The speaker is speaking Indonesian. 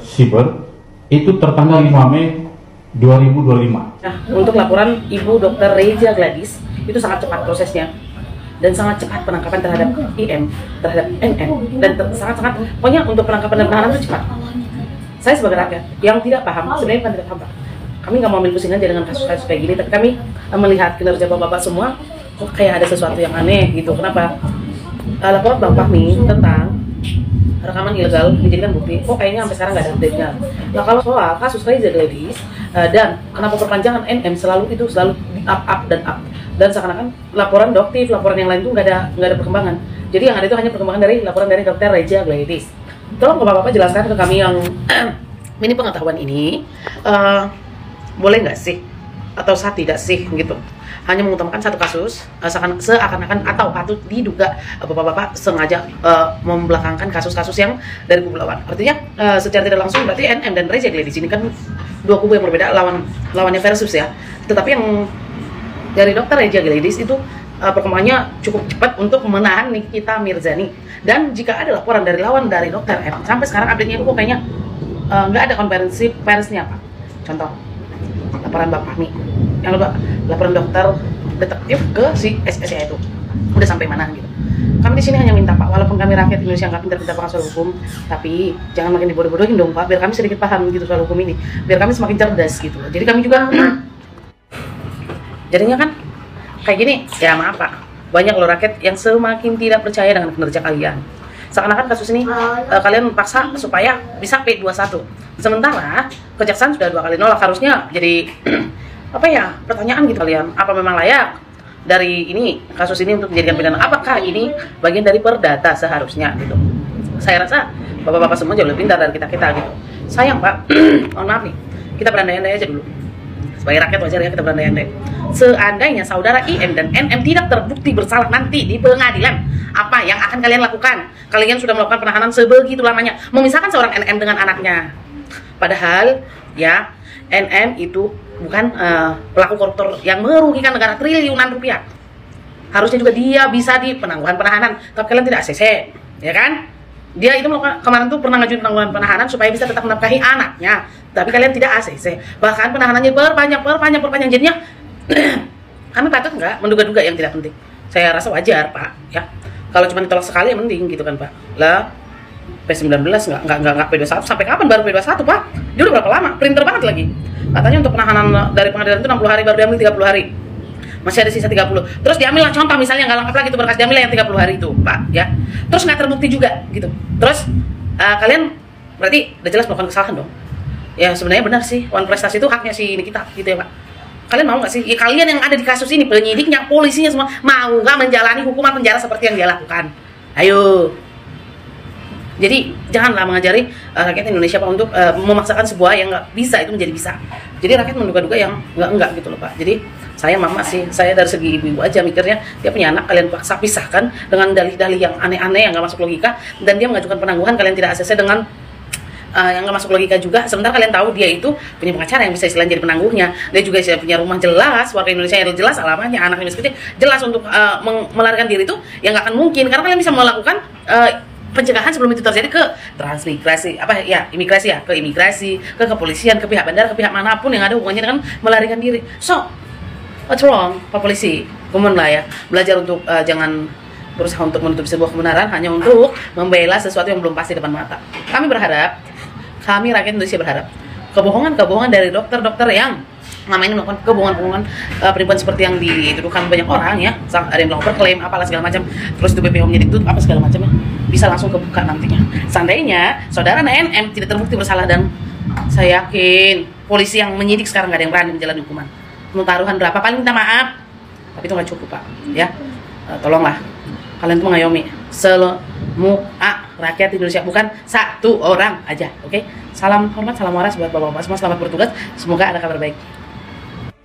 Siber itu tertanggal 5 Mei 2025. Nah, untuk laporan Ibu Dr. Reza Gladys itu sangat cepat prosesnya dan sangat cepat penangkapan terhadap IM, terhadap NM, dan sangat-sangat pokoknya untuk penangkapan dan penahanan itu cepat. Saya sebagai rakyat yang tidak paham, sebenarnya bukan tidak paham, Pak. Kami nggak mau ambil pusing aja dengan kasus-kasus kayak gini, tapi kami melihat kinerja bapak-bapak semua, kok kayak ada sesuatu yang aneh gitu. Kenapa? Laporan Bang Fahmi tentang rekaman ilegal dijadikan bukti, kok kayaknya sampai sekarang nggak ada update-nya. Nah, kalau soal kasus Reza Gladys dan kenapa perpanjangan NM selalu di up dan seakan-akan laporan doktif, laporan yang lain itu nggak ada perkembangan. Jadi yang ada itu hanya perkembangan dari laporan dari Dr. Reza Gladys. Tolong bapak-bapak jelaskan ke kami yang ini pengetahuan ini, boleh nggak sih atau tidak sih gitu, hanya mengutamakan satu kasus seakan-akan atau patut diduga bapak-bapak sengaja membelakangkan kasus-kasus yang dari kubu lawan. Artinya secara tidak langsung berarti NM dan Reza Gladys ini kan dua kubu yang berbeda, lawannya versus ya. Tetapi yang dari Dr. Reza Gladys itu perkembangannya cukup cepat untuk menahan Nikita Mirzani. Dan jika ada laporan dari lawan dari Dr. M, sampai sekarang update-nya itu kok kayaknya nggak ada konferensi persnya, Pak. Contoh laporan Bang Fahmi, yang kedua laporan dokter detektif ke si SSI itu udah sampai mana gitu. Kami di sini hanya minta, Pak, walaupun kami rakyat Indonesia nggak pintar-pintar paham soal hukum, tapi jangan makin dibodoh-bodohin dong, Pak, biar kami sedikit paham gitu soal hukum ini, biar kami semakin cerdas gitu. Jadi kami juga jadinya kan kayak gini ya, maaf, Pak, banyak loh rakyat yang semakin tidak percaya dengan kinerja kalian. Seakan-akan kasus ini kalian paksa supaya bisa P21. Sementara kejaksaan sudah 2 kali nolak, harusnya jadi apa ya, pertanyaan gitu kalian, apa memang layak dari ini kasus ini untuk dijadikan pidana? Apakah ini bagian dari perdata seharusnya gitu? Saya rasa bapak-bapak semua jauh lebih pintar dari kita gitu. Sayang, Pak, mohon maaf nih, kita berandai-andai aja dulu. Sebagai rakyat wajar ya kita berandai-andai. Seandainya saudara IM dan NM tidak terbukti bersalah nanti di pengadilan, apa yang akan kalian lakukan? Kalian sudah melakukan penahanan sebegitu lamanya, memisahkan seorang NM dengan anaknya. Padahal ya, NM itu bukan pelaku koruptor yang merugikan negara triliunan rupiah. Harusnya juga dia bisa di penangguhan penahanan, tapi kalian tidak ACC, ya kan? Dia itu melakukan, kemarin tuh pernah ngajuin penangguhan penahanan supaya bisa tetap menafkahi anaknya, tapi kalian tidak ACC. Bahkan penahanannya perpanjang. Jadinya kami patut nggak menduga-duga yang tidak penting. Saya rasa wajar, Pak, ya. Kalau cuma ditolak sekali ya mending gitu kan, Pak. Lah P19 nggak P21, sampai kapan baru P21, Pak? Dia udah berapa lama? Printer banget lagi. Katanya untuk penahanan dari pengadilan itu 60 hari, baru diambil 30 hari. Masih ada sisa 30. Terus diambil lah, contoh misalnya nggak lengkap lagi itu berkas, diambil yang 30 hari itu, Pak, ya. Terus nggak terbukti juga gitu. Terus kalian berarti udah jelas melakukan kesalahan dong. Ya sebenarnya benar sih, uang prestasi itu haknya si Nikita gitu ya, Pak. Kalian mau nggak sih? Ya, kalian yang ada di kasus ini, penyidiknya, polisinya semua, mau nggak menjalani hukuman penjara seperti yang dia lakukan? Ayo. Jadi janganlah mengajari rakyat Indonesia, Pak, untuk memaksakan sebuah yang nggak bisa itu menjadi bisa. Jadi rakyat menduga-duga yang enggak gitu loh, Pak. Jadi saya mama sih, saya dari segi ibu-ibu aja mikirnya, dia punya anak, kalian paksa pisahkan dengan dalih-dalih yang aneh-aneh yang nggak masuk logika, dan dia mengajukan penangguhan, kalian tidak ACC dengan yang nggak masuk logika juga. Sementara kalian tahu dia itu punya pengacara yang bisa istilahnya jadi penangguhnya, dia juga punya rumah jelas, warga Indonesia yang jelas alamatnya, anaknya miskin jelas, untuk melarikan diri itu yang nggak akan mungkin, karena kalian bisa melakukan pencegahan sebelum itu terjadi ke transmigrasi, apa ya, imigrasi ya, ke imigrasi, ke kepolisian, ke pihak bandara, ke pihak manapun yang ada hubungannya dengan melarikan diri. So what's wrong, Pak Polisi? Komen lah ya, belajar untuk jangan berusaha untuk menutup sebuah kebenaran hanya untuk membela sesuatu yang belum pasti depan mata. Kami berharap, kami rakyat Indonesia berharap kebohongan dari dokter-dokter yang nama ini melakukan kebohongan penipuan seperti yang dituduhkan banyak orang ya, ada yang melakukan klaim apalah segala macam, terus itu BPOM nya ditutup apa segala macamnya, bisa langsung kebuka nantinya. Seandainya saudara NM tidak terbukti bersalah, dan saya yakin polisi yang menyidik sekarang nggak ada yang berani menjalani hukuman. Mau taruhan berapa paling minta maaf, tapi itu nggak cukup, Pak, ya. Tolonglah kalian tuh mengayomi semua rakyat Indonesia, bukan satu orang aja, oke? Salam hormat, salam waras buat bapak-bapak semua, selamat bertugas, semoga ada kabar baik.